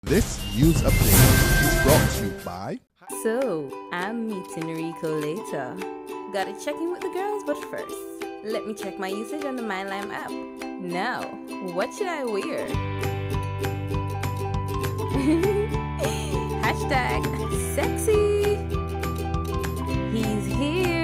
This news update is brought to you by... So, I'm meeting Rico later. Gotta check in with the girls, but first, let me check my usage on the MyLime app. Now, what should I wear? Hashtag sexy. He's here.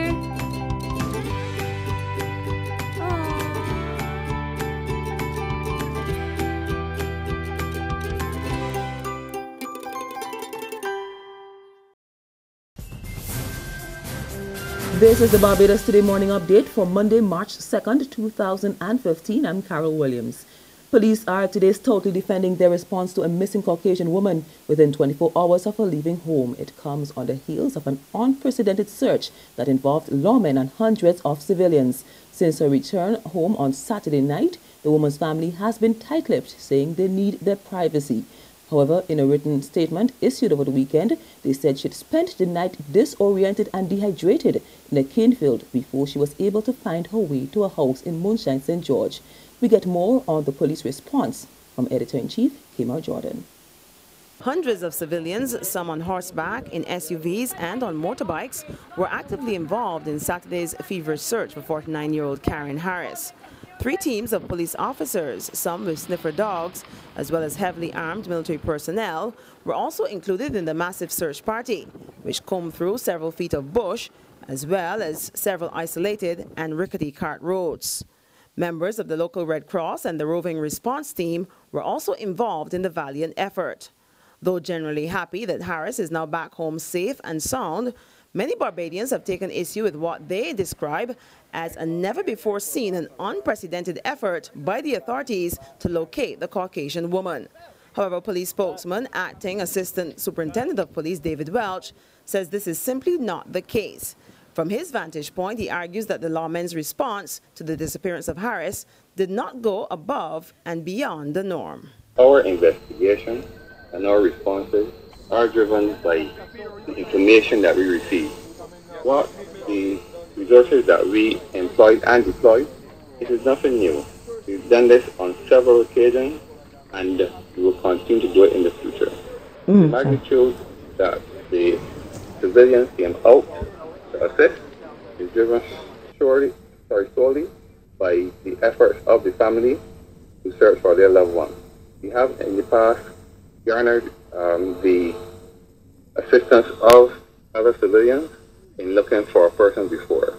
This is the Barbados Today morning update for Monday, March 2nd, 2015. I'm Carol Williams. Police are today stoutly defending their response to a missing Caucasian woman within 24 hours of her leaving home. It comes on the heels of an unprecedented search that involved lawmen and hundreds of civilians. Since her return home on Saturday night, the woman's family has been tight-lipped, saying they need their privacy. However, in a written statement issued over the weekend, they said she'd spent the night disoriented and dehydrated in a cane field before she was able to find her way to a house in Moonshine, St. George. We get more on the police response from Editor-in-Chief Kamar Jordan. Hundreds of civilians, some on horseback, in SUVs and on motorbikes, were actively involved in Saturday's feverish search for 49-year-old Karen Harris. 3 teams of police officers, some with sniffer dogs, as well as heavily armed military personnel, were also included in the massive search party, which combed through several feet of bush, as well as several isolated and rickety cart roads. Members of the local Red Cross and the roving response team were also involved in the valiant effort. Though generally happy that Harris is now back home safe and sound, many Barbadians have taken issue with what they describe as a never-before-seen and unprecedented effort by the authorities to locate the Caucasian woman. However, police spokesman, acting Assistant Superintendent of Police David Welch, says this is simply not the case. From his vantage point, he argues that the lawmen's response to the disappearance of Harris did not go above and beyond the norm. Our investigation and our responses are driven by the information that we receive. What the resources that we employ and deploy, it is nothing new. We've done this on several occasions and we will continue to do it in the future. The magnitude that the civilians came out to assist is driven solely by the efforts of the family to search for their loved ones. We have in the past garnered the assistance of other civilians in looking for a person before.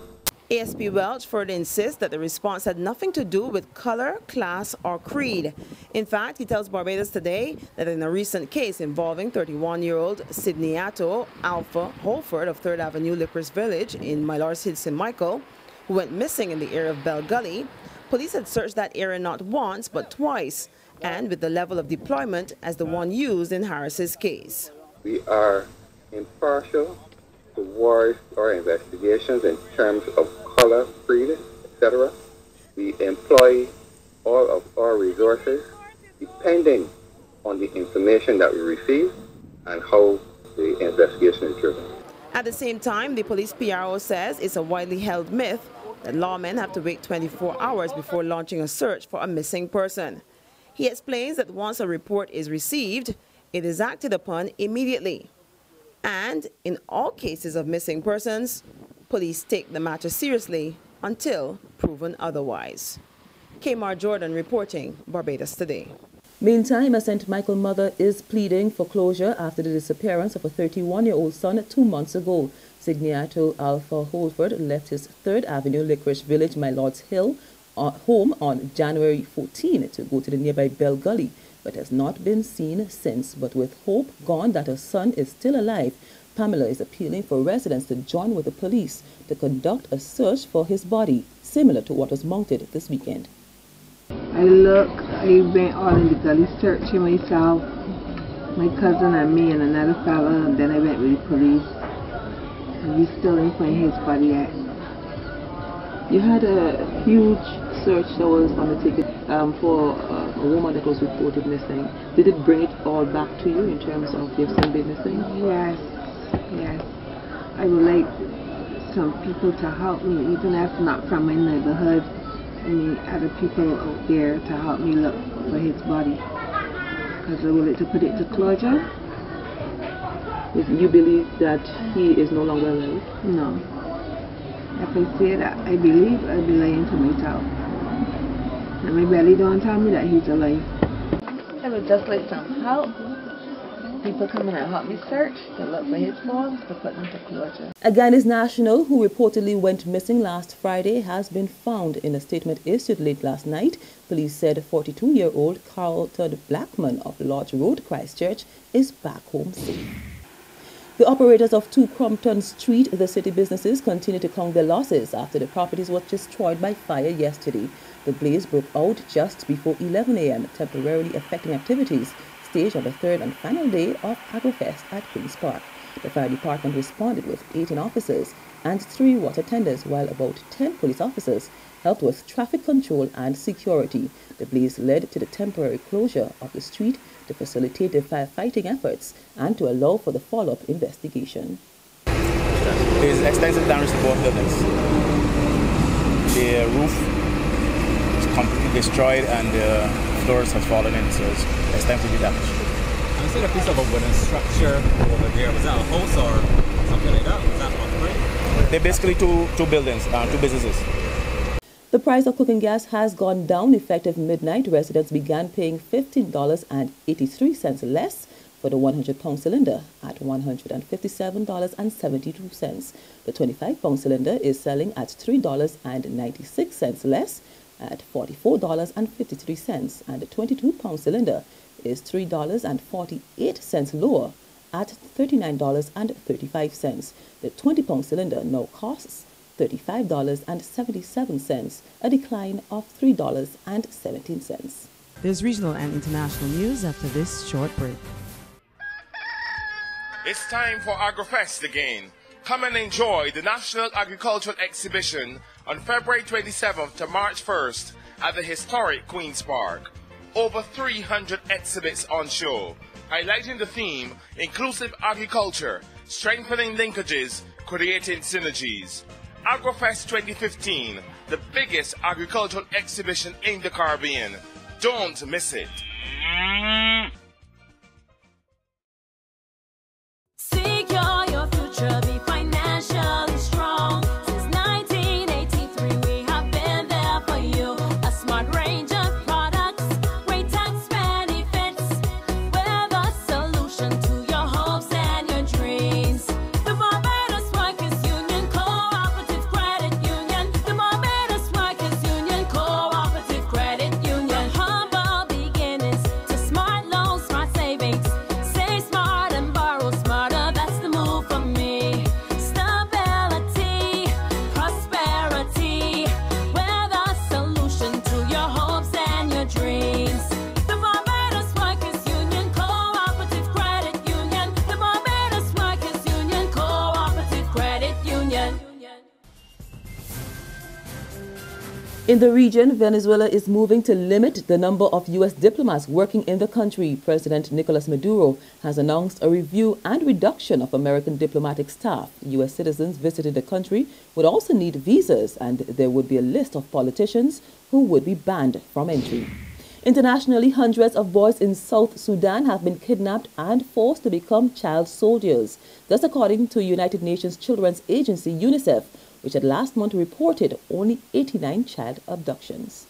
ASP Welch further insists that the response had nothing to do with color, class, or creed. In fact, he tells Barbados Today that in a recent case involving 31-year-old Sydney Alpha Holford of 3rd Avenue Licorice Village in Mylor's Hill, St. Michael, who went missing in the area of Bell Gully, police had searched that area not once but twice, and with the level of deployment as the one used in Harris's case. We are impartial towards our investigations in terms of color, creed, etc. We employ all of our resources depending on the information that we receive and how the investigation is driven. At the same time, the police PRO says it's a widely held myth that lawmen have to wait 24 hours before launching a search for a missing person. He explains that once a report is received, it is acted upon immediately. And in all cases of missing persons, police take the matter seriously until proven otherwise. Kamar Jordan reporting, Barbados Today. Meantime, a St. Michael mother is pleading for closure after the disappearance of a 31-year-old son 2 months ago. Signiato Alpha Holford left his 3rd Avenue Licorice Village, Mylor's Hill, home on January 14 to go to the nearby Bell Gully, but has not been seen since. But with hope gone that her son is still alive, Pamela is appealing for residents to join with the police to conduct a search for his body, similar to what was mounted this weekend. I went all in the gully searching myself, my cousin and me and another fella, and then I went with the police. And we still didn't find his body yet. You had a huge search that was undertaken for a woman that was reported missing. Did it bring it all back to you in terms of your son being missing? Yes, yes. I would like some people to help me, even if not from my neighborhood. I mean, other people out there to help me look for his body. because I wanted to put it to closure. You believe that he is no longer alive? No. If I say that I believe, I'll be lying to myself. And my belly don't tell me that he's alive. I would just like some help. People come in and help me search to look for his forms to put them to closure. A Guyanese national who reportedly went missing last Friday has been found. In a statement issued late last night, police said 42-year-old Carlton Blackman of Lodge Road, Christchurch, is back home safe. The operators of 2 Crompton Street, the city businesses, continue to count their losses after the properties were destroyed by fire yesterday. The blaze broke out just before 11 a.m., temporarily affecting activities staged on the third and final day of AgroFest at Queen's Park. The fire department responded with 18 officers and 3 water tenders, while about 10 police officers helped with traffic control and security. The blaze led to the temporary closure of the street to facilitate the firefighting efforts and to allow for the follow-up investigation. There is extensive damage to both buildings. The roof is completely destroyed and the floors have fallen in, so it's extensively damaged. I see a piece of a wooden structure over there. Was that a house or something like that? Was that occupied? They're basically two buildings, 2 businesses. The price of cooking gas has gone down. Effective midnight, residents began paying $15.83 less for the 100-pound cylinder at $157.72. The 25-pound cylinder is selling at $3.96 less at $44.53, and the 22-pound cylinder is $3.48 lower at $39.35. The 20-pound cylinder now costs $35.77, a decline of $3.17. There's regional and international news after this short break. It's time for AgroFest again. Come and enjoy the National Agricultural Exhibition on February 27th to March 1st at the historic Queen's Park. Over 300 exhibits on show, highlighting the theme, inclusive agriculture, strengthening linkages, creating synergies. AgroFest 2015, the biggest agricultural exhibition in the Caribbean. Don't miss it. Secure your future, be financially strong. Since 1983, we have been there for you. A smart range of products, great tax benefits. We're the solution to your hopes and your dreams. The Barbados Workers Union Cooperative Credit Union. The Barbados Workers Union Cooperative Credit Union. Humble beginnings to smart loans, smart savings. Save smart and borrow smarter. That's the move for me. Stability, prosperity. We're the solution to your hopes and your dreams. The Barbados Workers Union Cooperative Credit Union. The Barbados Workers Union Cooperative Credit Union. In the region, Venezuela is moving to limit the number of U.S. diplomats working in the country. President Nicolas Maduro has announced a review and reduction of American diplomatic staff. U.S. citizens visiting the country would also need visas, and there would be a list of politicians who would be banned from entry. Internationally, hundreds of boys in South Sudan have been kidnapped and forced to become child soldiers. That's according to United Nations Children's Agency, UNICEF, which had last month reported only 89 child abductions.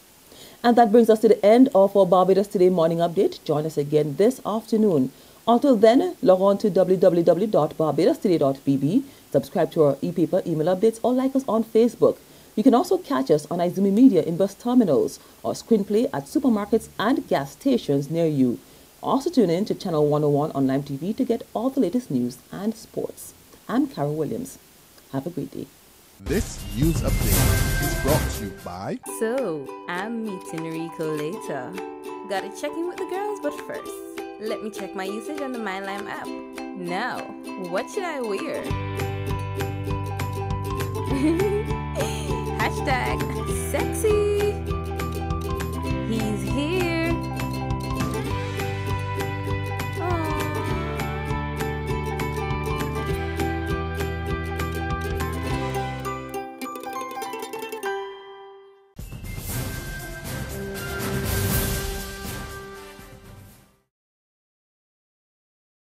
And that brings us to the end of our Barbados Today morning update. Join us again this afternoon. Until then, log on to www.barbadostoday.bb, subscribe to our e-paper email updates, or like us on Facebook. You can also catch us on Izumi Media in bus terminals or screenplay at supermarkets and gas stations near you. Also tune in to Channel 101 on Lime TV to get all the latest news and sports. I'm Carol Williams. Have a great day. This news update is brought to you by... So, I'm meeting Rico later. Gotta check in with the girls, but first, let me check my usage on the MyLime app. Now, what should I wear? #sexy.